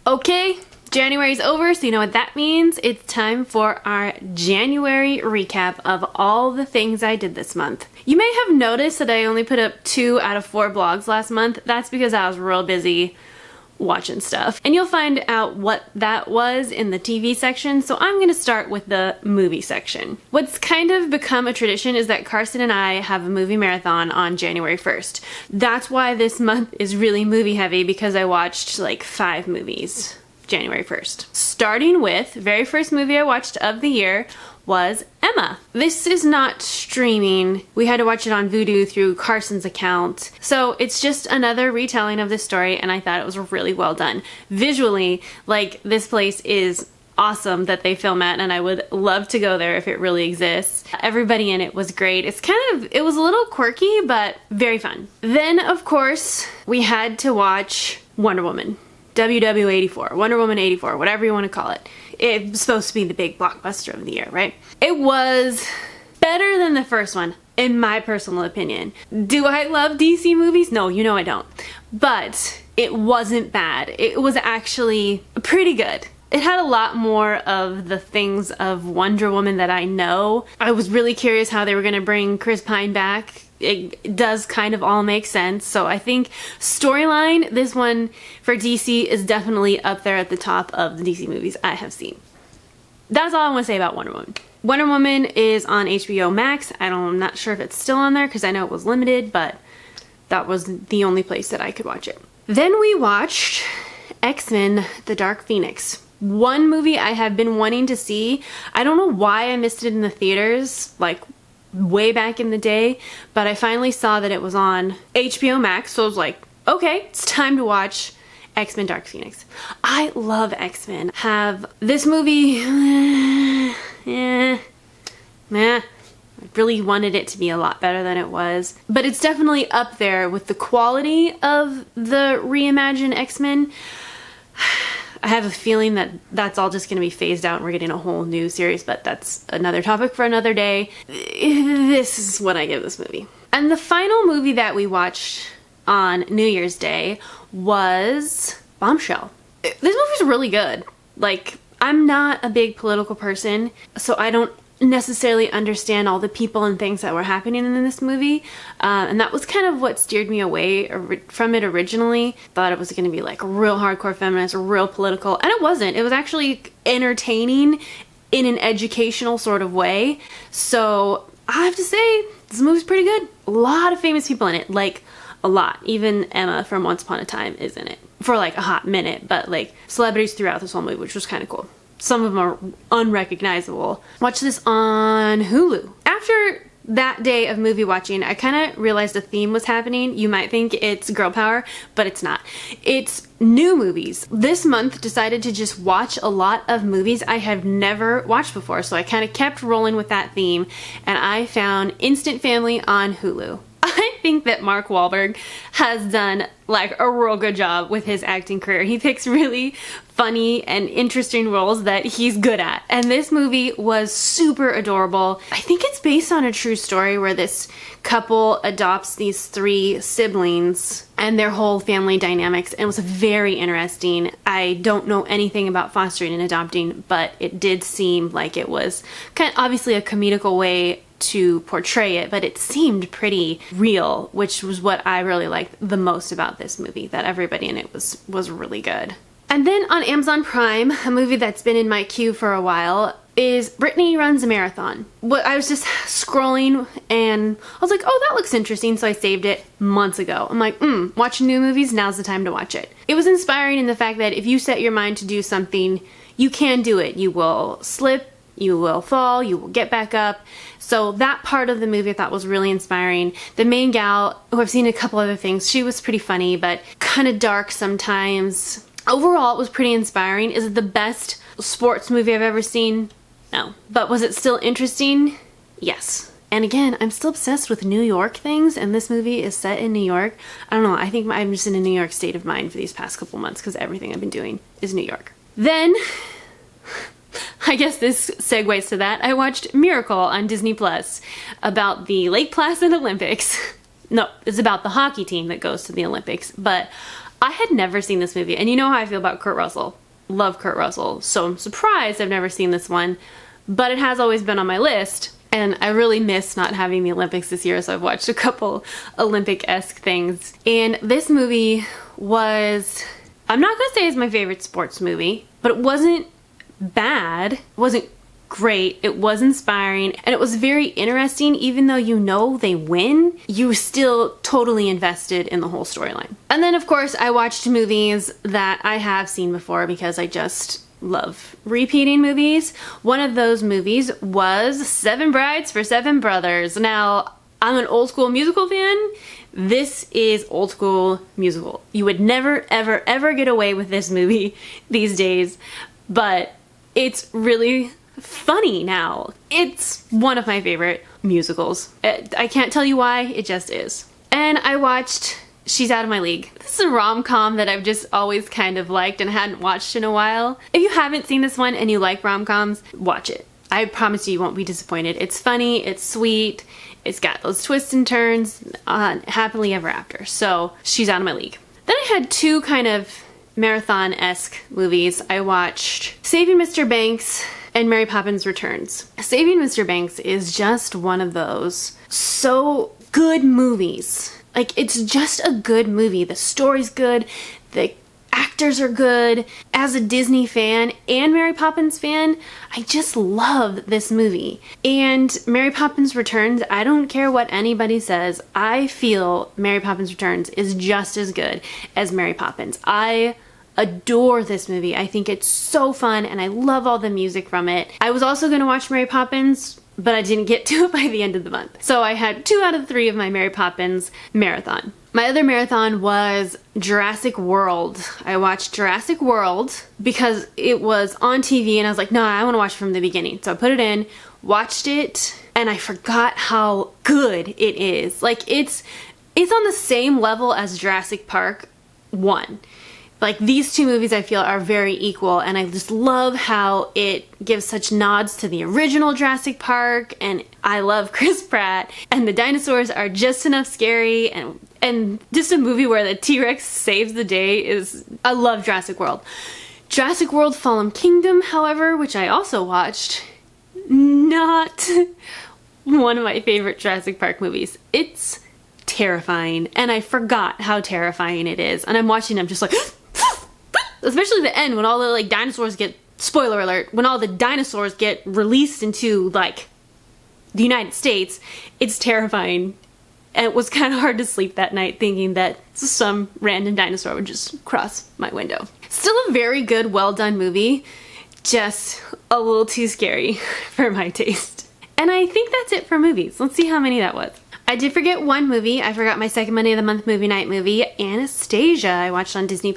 Okay, January's over, so you know what that means. It's time for our January recap of all the things I did this month. You may have noticed that I only put up 2 out of 4 vlogs last month. That's because I was real busy watching stuff. And you'll find out what that was in the TV section, so I'm gonna start with the movie section. What's kind of become a tradition is that Carson and I have a movie marathon on January 1st. That's why this month is really movie heavy, because I watched like 5 movies January 1st. Starting with, very first movie I watched of the year was Emma. This is not streaming. We had to watch it on Vudu through Carson's account. So it's just another retelling of this story, and I thought it was really well done. Visually, like, this place is awesome that they film at, and I would love to go there if it really exists. Everybody in it was great. It was a little quirky, but very fun. Then, of course, we had to watch Wonder Woman. WW84, Wonder Woman 84, whatever you want to call it. It's supposed to be the big blockbuster of the year, right? It was better than the first one, in my personal opinion. Do I love DC movies? No, you know I don't. But it wasn't bad. It was actually pretty good. It had a lot more of the things of Wonder Woman that I know. I was really curious how they were going to bring Chris Pine back. It does kind of all make sense. So I think storyline, this one for DC is definitely up there at the top of the DC movies I have seen. That's all I want to say about Wonder Woman. Wonder Woman is on HBO Max. I'm not sure if it's still on there because I know it was limited, but that was the only place that I could watch it. Then we watched X-Men: The Dark Phoenix. One movie I have been wanting to see. I don't know why I missed it in the theaters, like way back in the day, but I finally saw that it was on HBO Max, so I was like, okay, it's time to watch X-Men: Dark Phoenix. I love X-Men. Have this movie, I really wanted it to be a lot better than it was, but it's definitely up there with the quality of the reimagined X-Men. I have a feeling that that's all just going to be phased out and we're getting a whole new series, but that's another topic for another day. This is what I give this movie. And the final movie that we watched on New Year's Day was Bombshell. This movie's really good. Like, I'm not a big political person, so I don't necessarily understand all the people and things that were happening in this movie, and that was kind of what steered me away from it originally. Thought it was going to be like real hardcore feminist, real political, and it wasn't. It was actually entertaining in an educational sort of way. So I have to say, this movie's pretty good. A lot of famous people in it, like a lot. Even Emma from Once Upon a Time is in it for like a hot minute, but like celebrities throughout this whole movie, which was kind of cool. Some of them are unrecognizable. Watch this on Hulu. After that day of movie watching, I kind of realized a theme was happening. You might think it's girl power, but it's not. It's new movies. This month decided to just watch a lot of movies I have never watched before, so I kind of kept rolling with that theme, and I found Instant Family on Hulu. I think that Mark Wahlberg has done like a real good job with his acting career. He picks really funny and interesting roles that he's good at. And this movie was super adorable. I think it's based on a true story where this couple adopts these 3 siblings and their whole family dynamics, and it was very interesting. I don't know anything about fostering and adopting, but it did seem like it was kind of obviously a comedical way to portray it, but it seemed pretty real, which was what I really liked the most about this movie, that everybody in it was really good. And then on Amazon Prime, a movie that's been in my queue for a while is Britney Runs a Marathon. I was just scrolling and I was like, oh, that looks interesting, so I saved it months ago. I'm like, watching new movies, now's the time to watch it. It was inspiring in the fact that if you set your mind to do something, you can do it. You will slip, you will fall, you will get back up. So that part of the movie I thought was really inspiring. The main gal, who I've seen a couple other things, she was pretty funny, but kind of dark sometimes. Overall, it was pretty inspiring. Is it the best sports movie I've ever seen? No. But was it still interesting? Yes. And again, I'm still obsessed with New York things, and this movie is set in New York. I don't know, I think I'm just in a New York state of mind for these past couple months because everything I've been doing is New York. Then, I guess this segues to that. I watched Miracle on Disney Plus about the Lake Placid Olympics. No, it's about the hockey team that goes to the Olympics, but I had never seen this movie, and you know how I feel about Kurt Russell. Love Kurt Russell, so I'm surprised I've never seen this one, but it has always been on my list, and I really miss not having the Olympics this year, so I've watched a couple Olympic-esque things. And this movie was, I'm not gonna say it's my favorite sports movie, but it wasn't bad, it wasn't great, it was inspiring, and it was very interesting. Even though you know they win, you were still totally invested in the whole storyline. And then of course I watched movies that I have seen before because I just love repeating movies. One of those movies was Seven Brides for Seven Brothers. Now, I'm an old school musical fan. This is old school musical. You would never, ever, ever get away with this movie these days, but it's really funny now. It's one of my favorite musicals. I can't tell you why, it just is. And I watched She's Out of My League. This is a rom-com that I've just always kind of liked and hadn't watched in a while. If you haven't seen this one and you like rom-coms, watch it. I promise you won't be disappointed. It's funny, it's sweet, it's got those twists and turns, happily ever after. So, She's Out of My League. Then I had two kind of marathon-esque movies. I watched Saving Mr. Banks and Mary Poppins Returns. Saving Mr. Banks is just one of those so good movies. Like, it's just a good movie. The story's good, the actors are good. As a Disney fan and Mary Poppins fan, I just love this movie. And Mary Poppins Returns, I don't care what anybody says, I feel Mary Poppins Returns is just as good as Mary Poppins. I adore this movie. I think it's so fun and I love all the music from it. I was also going to watch Mary Poppins, but I didn't get to it by the end of the month. So I had 2 out of 3 of my Mary Poppins marathon. My other marathon was Jurassic World. I watched Jurassic World because it was on TV and I was like, no, I want to watch it from the beginning. So I put it in, watched it, and I forgot how good it is. Like, it's on the same level as Jurassic Park 1. Like, these two movies I feel are very equal, and I just love how it gives such nods to the original Jurassic Park, and I love Chris Pratt, and the dinosaurs are just enough scary, and just a movie where the T-Rex saves the day is... I love Jurassic World. Jurassic World Fallen Kingdom, however, which I also watched, not one of my favorite Jurassic Park movies. It's terrifying, and I forgot how terrifying it is, and I'm watching them just like... Especially the end when all the like dinosaurs get, spoiler alert, when all the dinosaurs get released into like the United States, it's terrifying. And it was kind of hard to sleep that night thinking that some random dinosaur would just cross my window. Still a very good, well done movie, just a little too scary for my taste. And I think that's it for movies. Let's see how many that was. I did forget one movie. I forgot my second Monday of the month movie night movie, Anastasia, I watched on Disney+.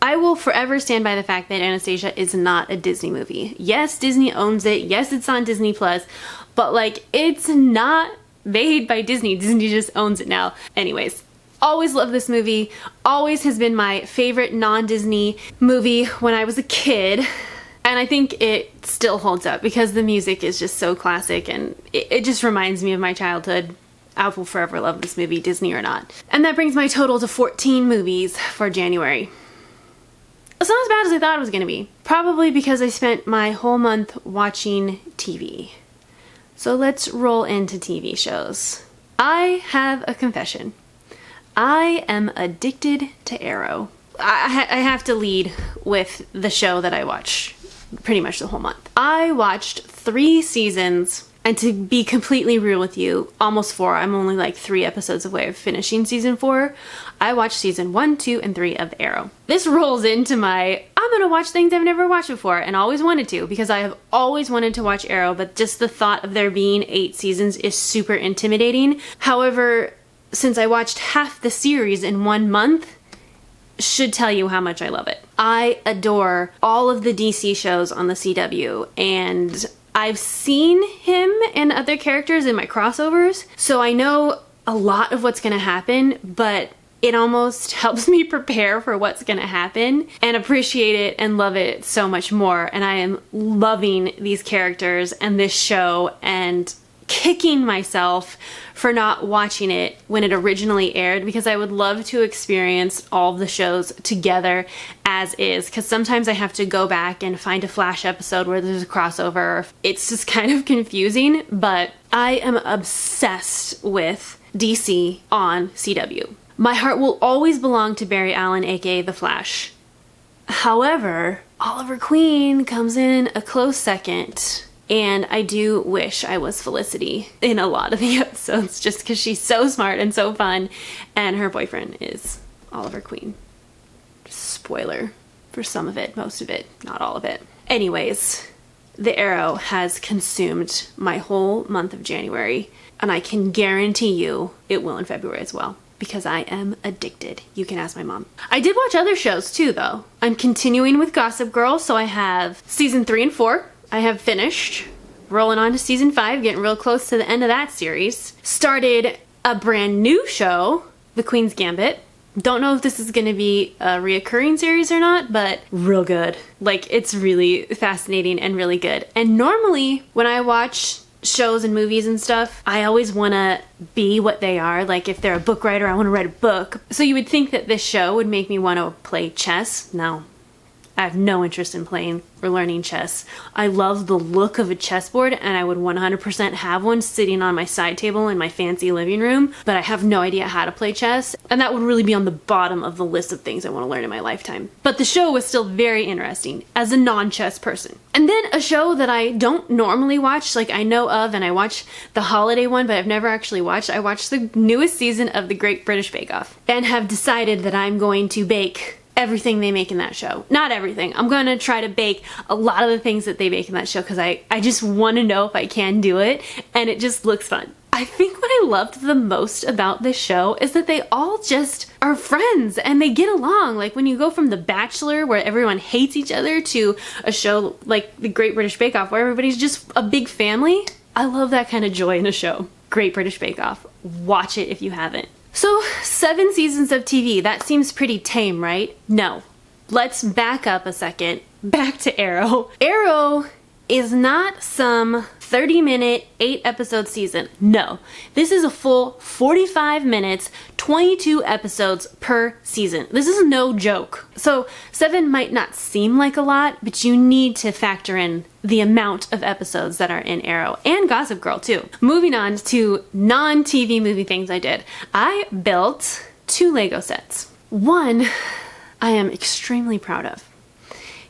I will forever stand by the fact that Anastasia is not a Disney movie. Yes, Disney owns it. Yes, it's on Disney+, but like, it's not made by Disney. Disney just owns it now. Anyways, always loved this movie. Always has been my favorite non-Disney movie when I was a kid. And I think it still holds up because the music is just so classic and it just reminds me of my childhood. I will forever love this movie, Disney or not. And that brings my total to 14 movies for January. It's not as bad as I thought it was going to be. Probably because I spent my whole month watching TV. So let's roll into TV shows. I have a confession. I am addicted to Arrow. I have to lead with the show that I watch pretty much the whole month. I watched 3 seasons. And to be completely real with you, almost 4. I'm only like 3 episodes away of finishing season 4. I watched season 1, 2, and 3 of Arrow. This rolls into my, I'm gonna watch things I've never watched before, and always wanted to, because I have always wanted to watch Arrow, but just the thought of there being 8 seasons is super intimidating. However, since I watched half the series in 1 month, should tell you how much I love it. I adore all of the DC shows on the CW, and I've seen him and other characters in my crossovers, so I know a lot of what's gonna happen, but it almost helps me prepare for what's gonna happen and appreciate it and love it so much more. And I am loving these characters and this show and kicking myself for not watching it when it originally aired, because I would love to experience all of the shows together as is, because sometimes I have to go back and find a Flash episode where there's a crossover. It's just kind of confusing, but I am obsessed with DC on CW. My heart will always belong to Barry Allen, aka The Flash. However, Oliver Queen comes in a close second. And I do wish I was Felicity in a lot of the episodes, just because she's so smart and so fun, and her boyfriend is Oliver Queen. Spoiler for some of it, most of it, not all of it. Anyways, The Arrow has consumed my whole month of January, and I can guarantee you it will in February as well, because I am addicted. You can ask my mom. I did watch other shows too, though. I'm continuing with Gossip Girl, so I have season 3 and 4. I have finished, rolling on to season 5, getting real close to the end of that series. Started a brand new show, The Queen's Gambit. Don't know if this is going to be a reoccurring series or not, but real good. Like, it's really fascinating and really good. And normally, when I watch shows and movies and stuff, I always want to be what they are. Like, if they're a book writer, I want to write a book. So you would think that this show would make me want to play chess. No. I have no interest in playing or learning chess. I love the look of a chessboard, and I would 100% have one sitting on my side table in my fancy living room, but I have no idea how to play chess, and that would really be on the bottom of the list of things I want to learn in my lifetime. But the show was still very interesting as a non-chess person. And then a show that I don't normally watch, like I know of, and I watch the holiday one, but I've never actually watched. I watched the newest season of The Great British Bake Off, and have decided that I'm going to bake everything they make in that show. Not everything. I'm going to try to bake a lot of the things that they make in that show, because I just want to know if I can do it, and it just looks fun. I think what I loved the most about this show is that they all just are friends and they get along. Like, when you go from The Bachelor, where everyone hates each other, to a show like The Great British Bake Off, where everybody's just a big family. I love that kind of joy in a show. Great British Bake Off. Watch it if you haven't. So, 7 seasons of TV, that seems pretty tame, right? No. Let's back up a second. Back to Arrow. Arrow is not some 30-minute, 8-episode season. No. This is a full 45 minutes, 22 episodes per season. This is no joke. So 7 might not seem like a lot, but you need to factor in the amount of episodes that are in Arrow, and Gossip Girl too. Moving on to non-TV movie things I did. I built 2 Lego sets. One I am extremely proud of,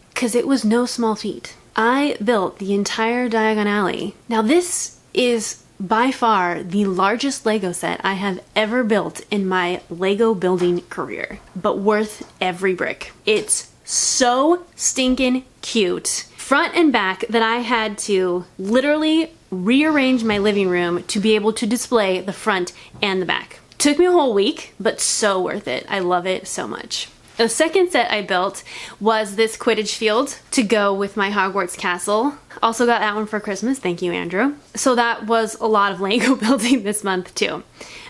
because it was no small feat. I built the entire Diagon Alley. Now, this is by far the largest Lego set I have ever built in my Lego building career, but worth every brick. It's so stinking cute, front and back, that I had to literally rearrange my living room to be able to display the front and the back. Took me a whole week, but so worth it. I love it so much. The second set I built was this Quidditch field to go with my Hogwarts castle. Also got that one for Christmas. Thank you, Andrew. So that was a lot of Lego building this month too.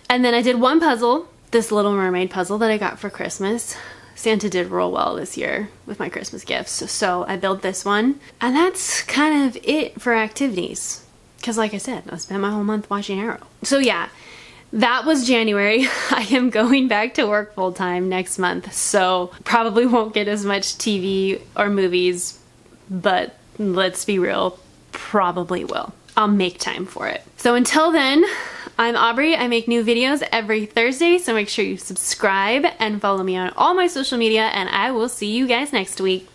And then I did one puzzle, this Little Mermaid puzzle that I got for Christmas. Santa did real well this year with my Christmas gifts, so I built this one. And that's kind of it for activities, because like I said, I spent my whole month watching Arrow. So yeah. That was January. I am going back to work full time next month, so probably won't get as much TV or movies, but let's be real, probably will. I'll make time for it. So until then, I'm Aubrey. I make new videos every Thursday, so make sure you subscribe and follow me on all my social media, and I will see you guys next week.